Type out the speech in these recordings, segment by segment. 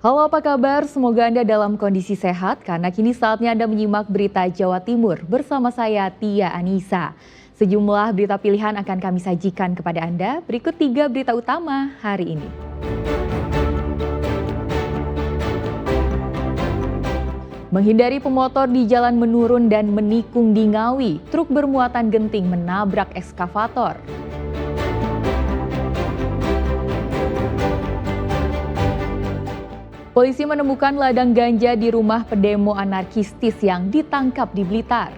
Halo, apa kabar? Semoga Anda dalam kondisi sehat karena kini saatnya Anda menyimak berita Jawa Timur bersama saya Tia Anissa. Sejumlah berita pilihan akan kami sajikan kepada Anda. Berikut 3 berita utama hari ini. Menghindari pemotor di jalan menurun dan menikung di Ngawi, truk bermuatan genting menabrak ekskavator. Polisi menemukan ladang ganja di rumah pendemo anarkistis yang ditangkap di Blitar.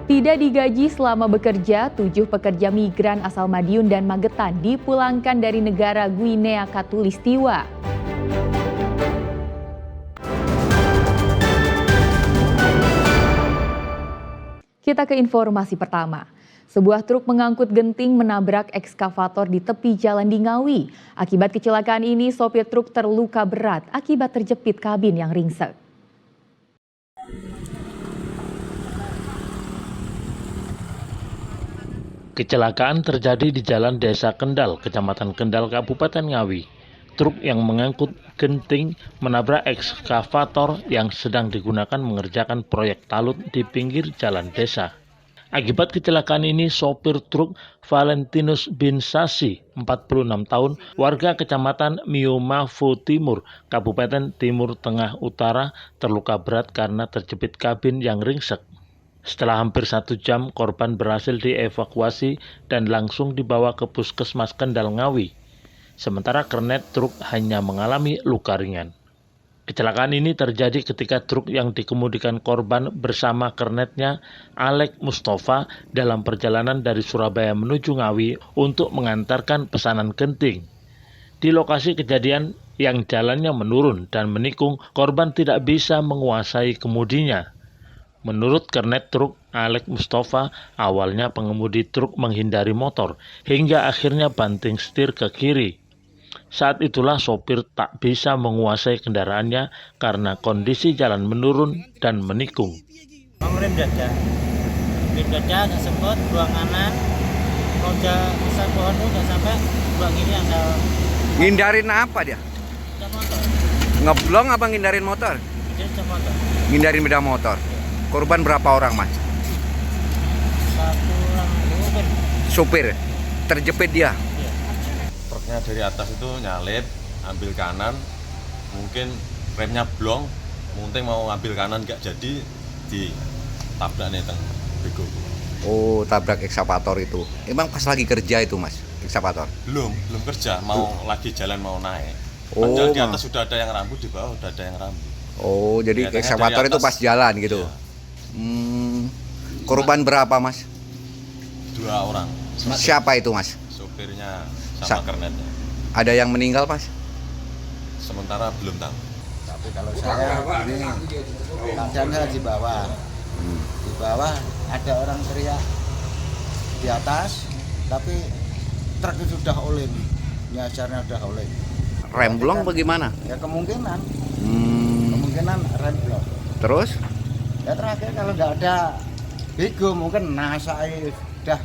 Tidak digaji selama bekerja, 7 pekerja migran asal Madiun dan Magetan dipulangkan dari negara Guinea Khatulistiwa. Kita ke informasi pertama. Sebuah truk mengangkut genting menabrak ekskavator di tepi jalan di Ngawi. Akibat kecelakaan ini, sopir truk terluka berat akibat terjepit kabin yang ringsek. Kecelakaan terjadi di Jalan Desa Kendal, Kecamatan Kendal, Kabupaten Ngawi. Truk yang mengangkut genting menabrak ekskavator yang sedang digunakan mengerjakan proyek talut di pinggir jalan desa. Akibat kecelakaan ini, sopir truk Valentinus bin Sasi, 46 tahun, warga Kecamatan Miomavo Timur, Kabupaten Timur Tengah Utara, terluka berat karena terjepit kabin yang ringsek. Setelah hampir 1 jam, korban berhasil dievakuasi dan langsung dibawa ke Puskesmas Kendal Ngawi. Sementara kernet truk hanya mengalami luka ringan. Kecelakaan ini terjadi ketika truk yang dikemudikan korban bersama kernetnya Alek Mustafa dalam perjalanan dari Surabaya menuju Ngawi untuk mengantarkan pesanan genting. Di lokasi kejadian yang jalannya menurun dan menikung, korban tidak bisa menguasai kemudinya. Menurut kernet truk Alek Mustafa, awalnya pengemudi truk menghindari motor hingga akhirnya banting setir ke kiri. Saat itulah sopir tak bisa menguasai kendaraannya karena kondisi jalan menurun dan menikung. Rem dada nggak sempat, buang kanan, roda besar pohon tuh nggak sampai, buang kiri ada. Ngindarin apa dia? Motor. Ngeblong apa ngindarin motor? Motor. Ngindarin beda motor. Korban berapa orang, Mas? 1 orang Supir. Terjepit dia. Truknya dari atas itu nyalip, ambil kanan, mungkin remnya blong, mungkin mau ambil kanan nggak jadi, ditabrak nih teng bego. Oh, tabrak ekskavator itu. Emang pas lagi kerja itu, Mas, ekskavator? Belum kerja, mau lagi jalan mau naik. Oh, Padahal di atas sudah ada yang rambut, di bawah sudah ada yang rambut. Oh, jadi Kelihatannya ekskavator dari itu atas, pas jalan gitu. Iya. Korban berapa, Mas? 2 orang. Siapa itu, Mas? Sopirnya sama kernetnya. Ada yang meninggal, Mas? Sementara belum tahu. Tapi kalau saya ini keadaan saya di bawah. Di bawah ada orang teriak di atas, tapi truk itu sudah oleng. Nyasarnya sudah oleng. Rem blong bagaimana? Ya kemungkinan rem blong. Terus? Ya terakhir kalau nggak ada bego mungkin nasai udah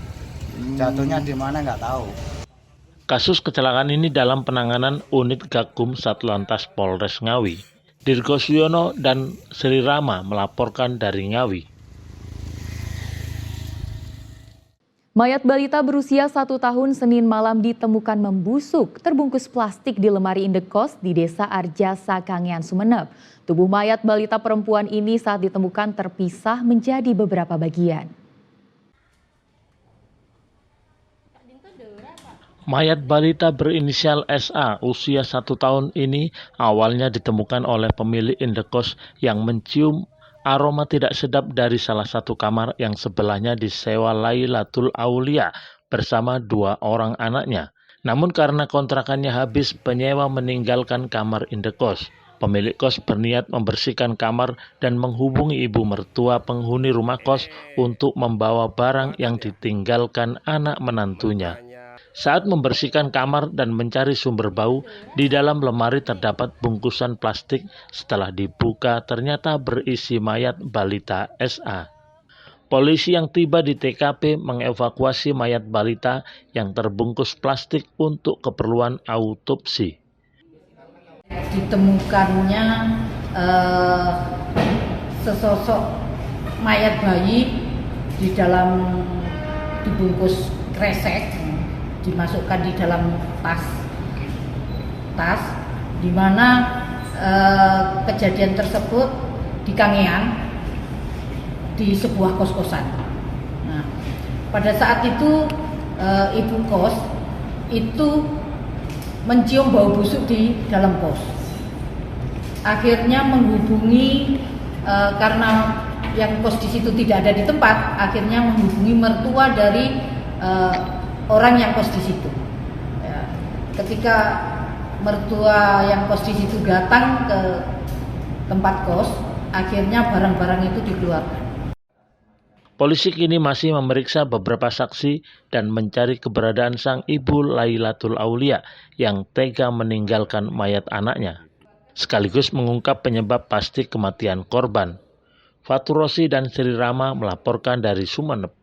jatuhnya di mana nggak tahu. Kasus kecelakaan ini dalam penanganan unit Gakum Satlantas Polres Ngawi. Dirgo Suyono dan Sri Rama melaporkan dari Ngawi. Mayat balita berusia 1 tahun Senin malam ditemukan membusuk, terbungkus plastik di lemari indekos di Desa Arjasa, Kangean, Sumeneb. Tubuh mayat balita perempuan ini saat ditemukan terpisah menjadi beberapa bagian. Mayat balita berinisial SA usia 1 tahun ini awalnya ditemukan oleh pemilik indekos yang mencium aroma tidak sedap dari salah satu kamar yang sebelahnya disewa Lailatul Aulia bersama 2 orang anaknya. Namun karena kontrakannya habis, penyewa meninggalkan kamar indekos. Pemilik kos berniat membersihkan kamar dan menghubungi ibu mertua penghuni rumah kos untuk membawa barang yang ditinggalkan anak menantunya. Saat membersihkan kamar dan mencari sumber bau, di dalam lemari terdapat bungkusan plastik. Setelah dibuka, ternyata berisi mayat balita SA. Polisi yang tiba di TKP mengevakuasi mayat balita yang terbungkus plastik untuk keperluan autopsi. Ditemukannya sesosok mayat bayi di dalam dibungkus kresek, dimasukkan di dalam tas, di mana kejadian tersebut di Kangean, di sebuah kos-kosan. Nah, pada saat itu ibu kos itu mencium bau busuk di dalam kos. Akhirnya menghubungi karena yang kos di situ tidak ada di tempat, akhirnya menghubungi mertua dari orang yang kos di situ. Ya, ketika mertua yang kos di situ datang ke tempat kos, akhirnya barang-barang itu dikeluarkan. Polisi kini masih memeriksa beberapa saksi dan mencari keberadaan sang ibu Lailatul Aulia yang tega meninggalkan mayat anaknya, sekaligus mengungkap penyebab pasti kematian korban. Fatur Rosi dan Sri Rama melaporkan dari Sumeneb.